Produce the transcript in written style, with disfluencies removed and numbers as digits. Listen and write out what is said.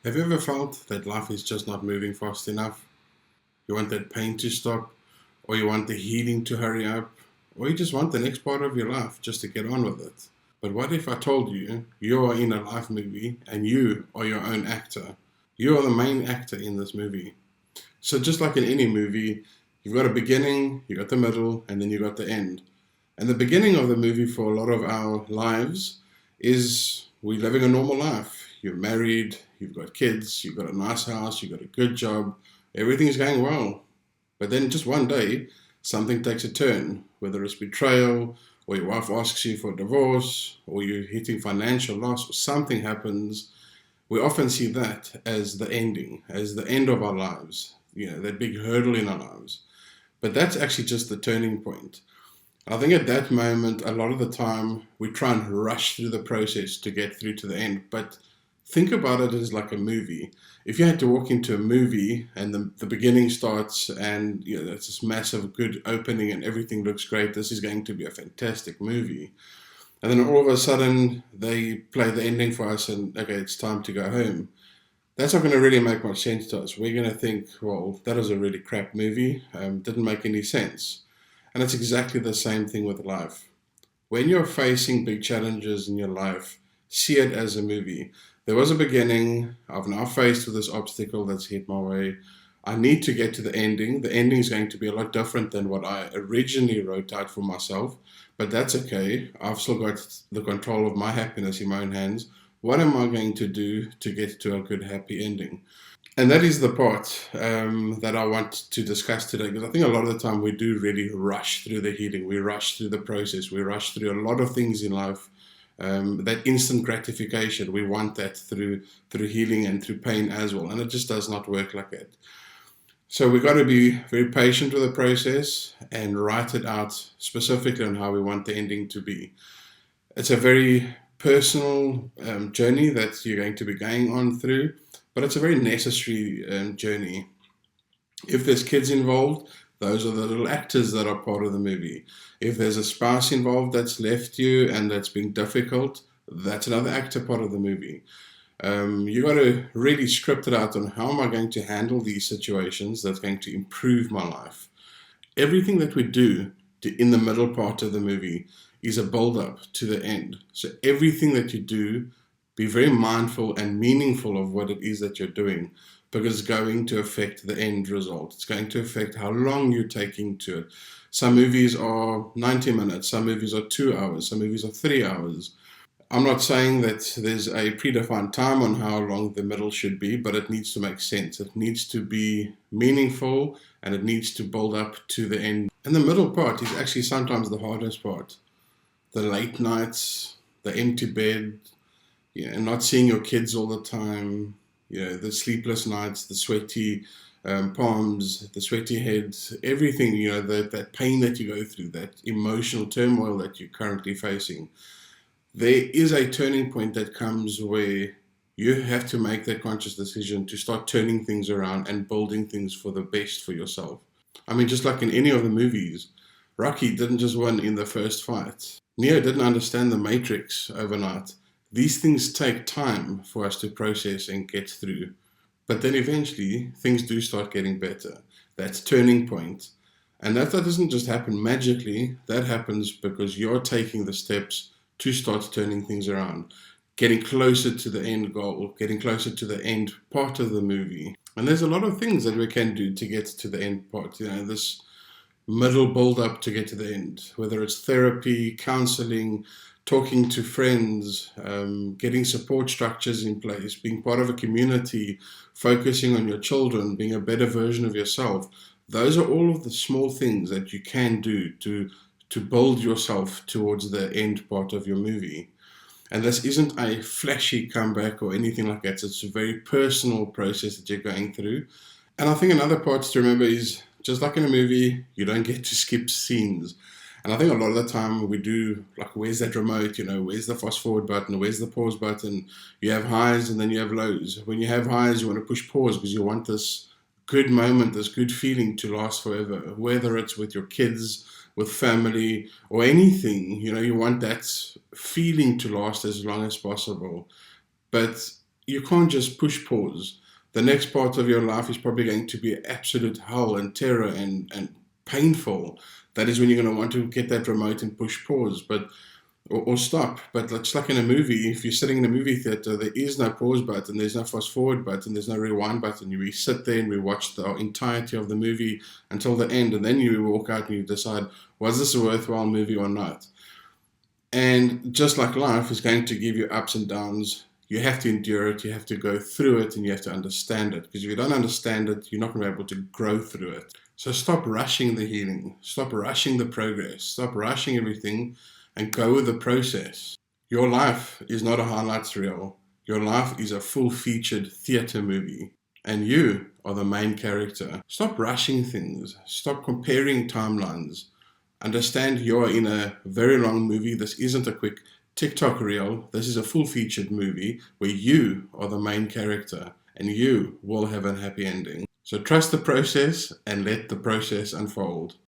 Have you ever felt that life is just not moving fast enough? You want that pain to stop, or you want the healing to hurry up, or you just want the next part of your life just to get on with it. But what if I told you you are in a life movie and you are your own actor? You are the main actor in this movie. So, just like in any movie, you've got a beginning, you got the middle, and then you got the end. And the beginning of the movie for a lot of our lives is we're living a normal life. You're married, you've got kids, you've got a nice house, you've got a good job, everything's going well. But then just one day, something takes a turn, whether it's betrayal, or your wife asks you for a divorce, or you're hitting financial loss, or something happens. We often see that as the ending, as the end of our lives, that big hurdle in our lives. But that's actually just the turning point. I think at that moment, a lot of the time, we try and rush through the process to get through to the end. But think about it as like a movie. If you had to walk into a movie and the beginning starts and it's this massive good opening and everything looks great, this is going to be a fantastic movie. And then all of a sudden, they play the ending for us and, okay, it's time to go home. That's not going to really make much sense to us. We're going to think, well, that was a really crap movie, didn't make any sense. And it's exactly the same thing with life. When you're facing big challenges in your life, see it as a movie. There was a beginning. I've now faced with this obstacle that's hit my way. I need to get to the ending. The ending is going to be a lot different than what I originally wrote out for myself, but that's okay. I've still got the control of my happiness in my own hands. What am I going to do to get to a good, happy ending? And that is the part that I want to discuss today, because I think a lot of the time we do really rush through the healing, we rush through the process, we rush through a lot of things in life. That instant gratification, we want that through healing and through pain as well, and it just does not work like that. So we've got to be very patient with the process and write it out specifically on how we want the ending to be. It's a very personal journey that you're going to be going on through, but it's a very necessary journey. If there's kids involved, those are the little actors that are part of the movie. If there's a spouse involved that's left you and that's been difficult, that's another actor part of the movie. You got to really script it out on how am I going to handle these situations that's going to improve my life. Everything that we do in the middle part of the movie is a build up to the end. So everything that you do, be very mindful and meaningful of what it is that you're doing, because it's going to affect the end result. It's going to affect how long you're taking to it. Some movies are 90 minutes, some movies are 2 hours, some movies are 3 hours. I'm not saying that there's a predefined time on how long the middle should be, but it needs to make sense. It needs to be meaningful and it needs to build up to the end. And the middle part is actually sometimes the hardest part. The late nights, the empty bed, and not seeing your kids all the time, the sleepless nights, the sweaty palms, the sweaty heads, everything, that pain that you go through, that emotional turmoil that you're currently facing. There is a turning point that comes where you have to make that conscious decision to start turning things around and building things for the best for yourself. I mean, just like in any of the movies, Rocky didn't just win in the first fight. Neo didn't understand the Matrix overnight. These things take time for us to process and get through. But then eventually, things do start getting better. That's turning point. And that doesn't just happen magically. That happens because you're taking the steps to start turning things around, getting closer to the end goal, getting closer to the end part of the movie. And there's a lot of things that we can do to get to the end part, this middle build up to get to the end, whether it's therapy, counseling, talking to friends, getting support structures in place, being part of a community, focusing on your children, being a better version of yourself. Those are all of the small things that you can do to build yourself towards the end part of your movie. And this isn't a flashy comeback or anything like that. It's a very personal process that you're going through. And I think another part to remember is, just like in a movie, you don't get to skip scenes. And I think a lot of the time we do, like, where's that remote? Where's the fast forward button? Where's the pause button? You have highs and then you have lows. When you have highs, you want to push pause because you want this good moment, this good feeling to last forever, whether it's with your kids, with family, or anything. You want that feeling to last as long as possible. But you can't just push pause. The next part of your life is probably going to be absolute hell and terror and painful. That is when you're going to want to get that remote and push pause, or stop. But it's like in a movie. If you're sitting in a movie theater, there is no pause button, there's no fast forward button, there's no rewind button. We sit there and we watch the entirety of the movie until the end, and then you walk out and you decide, was this a worthwhile movie or not? And just like life is going to give you ups and downs, you have to endure it, you have to go through it, and you have to understand it. Because if you don't understand it, you're not going to be able to grow through it. So stop rushing the healing, stop rushing the progress, stop rushing everything, and go with the process. Your life is not a highlights reel. Your life is a full-featured theater movie. And you are the main character. Stop rushing things. Stop comparing timelines. Understand you're in a very long movie. This isn't a quick TikTok reel. This is a full-featured movie where you are the main character and you will have a happy ending. So trust the process and let the process unfold.